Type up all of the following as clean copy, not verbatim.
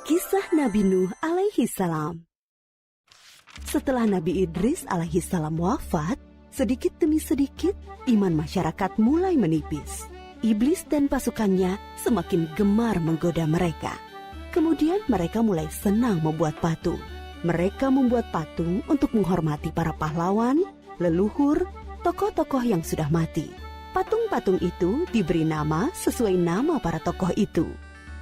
Kisah Nabi Nuh alaihi salam. Setelah Nabi Idris alaihi salam wafat, sedikit demi sedikit iman masyarakat mulai menipis. Iblis dan pasukannya semakin gemar menggoda mereka. Kemudian mereka mulai senang membuat patung. Mereka membuat patung untuk menghormati para pahlawan, leluhur, tokoh-tokoh yang sudah mati. Patung-patung itu diberi nama sesuai nama para tokoh itu.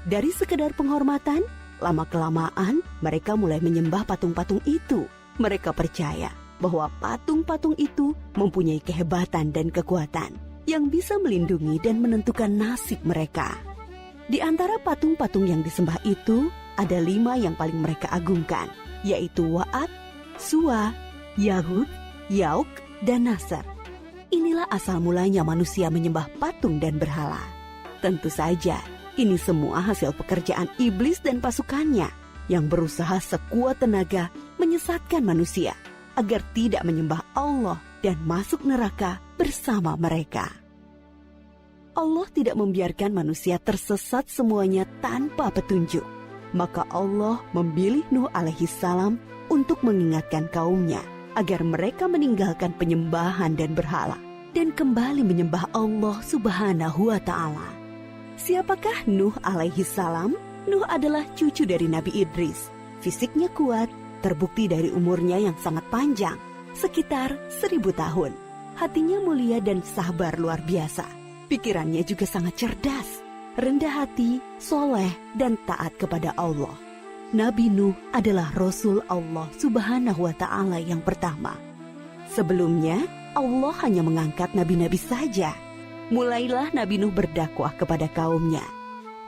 Dari sekedar penghormatan, lama-kelamaan mereka mulai menyembah patung-patung itu. Mereka percaya bahwa patung-patung itu mempunyai kehebatan dan kekuatan yang bisa melindungi dan menentukan nasib mereka. Di antara patung-patung yang disembah itu, ada 5 yang paling mereka agungkan, yaitu Wa'ad, Suwa, Yahud, Yauk, dan Nasr. Inilah asal mulanya manusia menyembah patung dan berhala. Tentu saja, ini semua hasil pekerjaan iblis dan pasukannya yang berusaha sekuat tenaga menyesatkan manusia agar tidak menyembah Allah dan masuk neraka bersama mereka. Allah tidak membiarkan manusia tersesat semuanya tanpa petunjuk. Maka Allah memilih Nuh alaihi salam untuk mengingatkan kaumnya agar mereka meninggalkan penyembahan dan berhala dan kembali menyembah Allah Subhanahu wa Ta'ala. Siapakah Nuh alaihi salam? Nuh adalah cucu dari Nabi Idris. Fisiknya kuat, terbukti dari umurnya yang sangat panjang, sekitar 1000 tahun. Hatinya mulia dan sabar luar biasa. Pikirannya juga sangat cerdas, rendah hati, soleh, dan taat kepada Allah. Nabi Nuh adalah Rasul Allah Subhanahu wa Ta'ala yang pertama. Sebelumnya, Allah hanya mengangkat nabi-nabi saja. Mulailah Nabi Nuh berdakwah kepada kaumnya.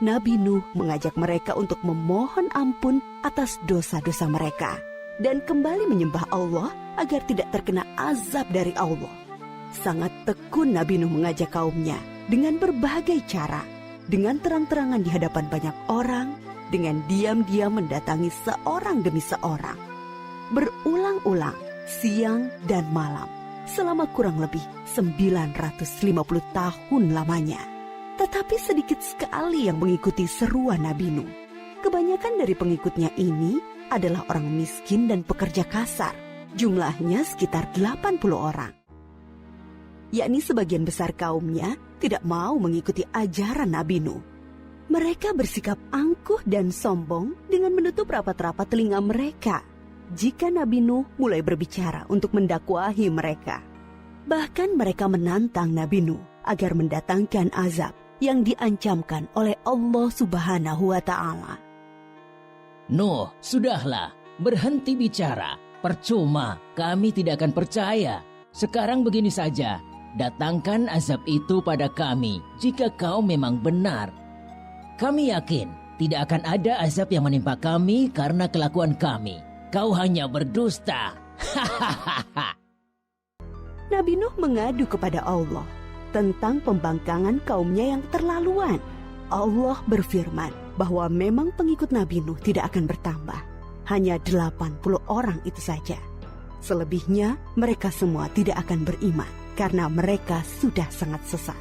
Nabi Nuh mengajak mereka untuk memohon ampun atas dosa-dosa mereka dan kembali menyembah Allah agar tidak terkena azab dari Allah. Sangat tekun Nabi Nuh mengajak kaumnya dengan berbagai cara, dengan terang-terangan di hadapan banyak orang, dengan diam-diam mendatangi seorang demi seorang. Berulang-ulang, siang dan malam, selama kurang lebih 950 tahun lamanya. Tetapi sedikit sekali yang mengikuti seruan Nabi Nuh. Kebanyakan dari pengikutnya ini adalah orang miskin dan pekerja kasar. Jumlahnya sekitar 80 orang. Yakni sebagian besar kaumnya tidak mau mengikuti ajaran Nabi Nuh. Mereka bersikap angkuh dan sombong dengan menutup rapat-rapat telinga mereka jika Nabi Nuh mulai berbicara untuk mendakwahi mereka. Bahkan mereka menantang Nabi Nuh agar mendatangkan azab yang diancamkan oleh Allah Subhanahu wa Ta'ala. Nuh, sudahlah, berhenti bicara. Percuma, kami tidak akan percaya. Sekarang begini saja, datangkan azab itu pada kami jika kau memang benar. Kami yakin tidak akan ada azab yang menimpa kami karena kelakuan kami. Kau hanya berdusta. Nabi Nuh mengadu kepada Allah tentang pembangkangan kaumnya yang terlaluan. Allah berfirman bahwa memang pengikut Nabi Nuh tidak akan bertambah. Hanya 80 orang itu saja. Selebihnya mereka semua tidak akan beriman karena mereka sudah sangat sesat.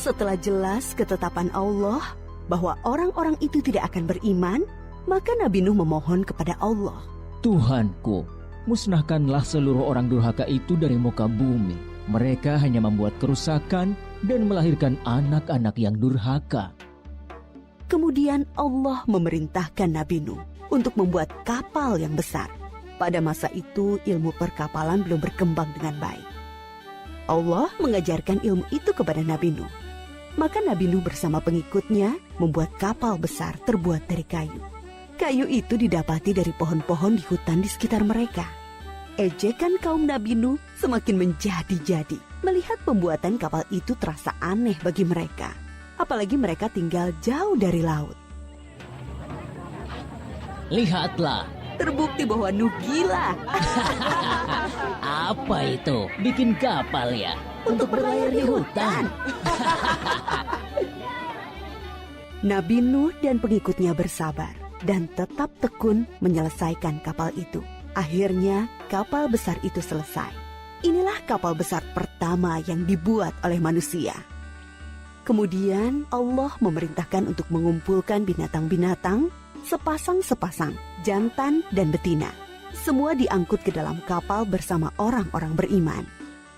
Setelah jelas ketetapan Allah bahwa orang-orang itu tidak akan beriman, maka Nabi Nuh memohon kepada Allah. Tuhanku, musnahkanlah seluruh orang durhaka itu dari muka bumi. Mereka hanya membuat kerusakan dan melahirkan anak-anak yang durhaka. Kemudian Allah memerintahkan Nabi Nuh untuk membuat kapal yang besar. Pada masa itu ilmu perkapalan belum berkembang dengan baik. Allah mengajarkan ilmu itu kepada Nabi Nuh. Maka Nabi Nuh bersama pengikutnya membuat kapal besar terbuat dari kayu. Kayu itu didapati dari pohon-pohon di hutan di sekitar mereka. Ejekan kaum Nabi Nuh semakin menjadi-jadi. Melihat pembuatan kapal itu terasa aneh bagi mereka. Apalagi mereka tinggal jauh dari laut. Lihatlah, Terbukti bahwa Nuh gila. apa itu? Bikin kapal ya? Untuk berlayar di hutan. Nabi Nuh dan pengikutnya bersabar dan tetap tekun menyelesaikan kapal itu. Akhirnya kapal besar itu selesai. Inilah kapal besar pertama yang dibuat oleh manusia. Kemudian Allah memerintahkan untuk mengumpulkan binatang-binatang sepasang-sepasang, jantan dan betina. Semua diangkut ke dalam kapal bersama orang-orang beriman.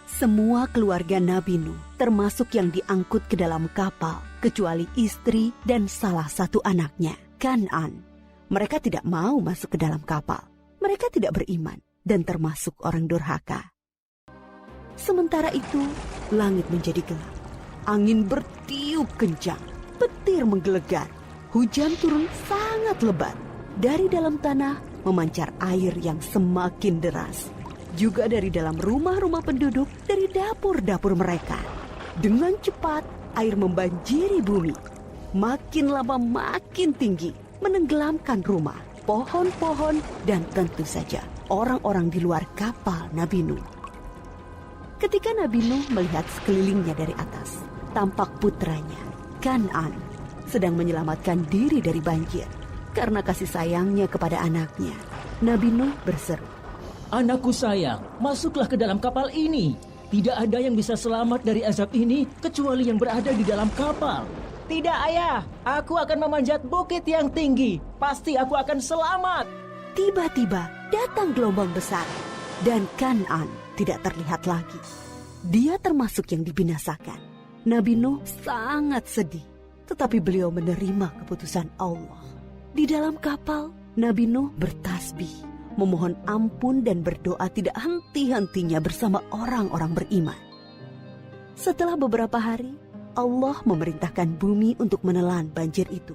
Semua keluarga Nabi Nuh, termasuk yang diangkut ke dalam kapal, kecuali istri dan salah satu anaknya, Kan'an. Mereka tidak mau masuk ke dalam kapal. Mereka tidak beriman dan termasuk orang durhaka. Sementara itu, langit menjadi gelap. Angin bertiup kencang, petir menggelegar. Hujan turun sangat lebat. Dari dalam tanah memancar air yang semakin deras. Juga dari dalam rumah-rumah penduduk, dari dapur-dapur mereka. Dengan cepat, air membanjiri bumi. Makin lama makin tinggi, menenggelamkan rumah, pohon-pohon, dan tentu saja orang-orang di luar kapal Nabi Nuh. Ketika Nabi Nuh melihat sekelilingnya dari atas, tampak putranya, Kan'an, sedang menyelamatkan diri dari banjir. Karena kasih sayangnya kepada anaknya, Nabi Nuh berseru, Anakku sayang, masuklah ke dalam kapal ini. Tidak ada yang bisa selamat dari azab ini kecuali yang berada di dalam kapal. Tidak ayah, aku akan memanjat bukit yang tinggi. Pasti aku akan selamat. Tiba-tiba datang gelombang besar dan Kan'an tidak terlihat lagi. Dia termasuk yang dibinasakan. Nabi Nuh sangat sedih, tetapi beliau menerima keputusan Allah. Di dalam kapal, Nabi Nuh bertasbih, memohon ampun dan berdoa tidak henti-hentinya bersama orang-orang beriman. Setelah beberapa hari, Allah memerintahkan bumi untuk menelan banjir itu.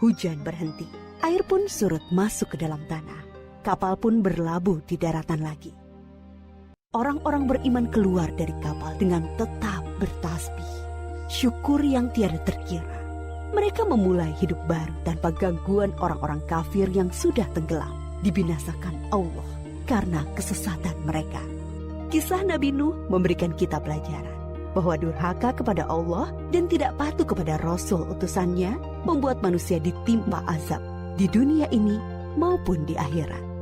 Hujan berhenti, air pun surut masuk ke dalam tanah. Kapal pun berlabuh di daratan lagi. Orang-orang beriman keluar dari kapal dengan tetap bertasbih. Syukur yang tiada terkira. Mereka memulai hidup baru tanpa gangguan orang-orang kafir yang sudah tenggelam, dibinasakan Allah karena kesesatan mereka. Kisah Nabi Nuh memberikan kita pelajaran bahwa durhaka kepada Allah dan tidak patuh kepada Rasul utusannya membuat manusia ditimpa azab di dunia ini maupun di akhirat.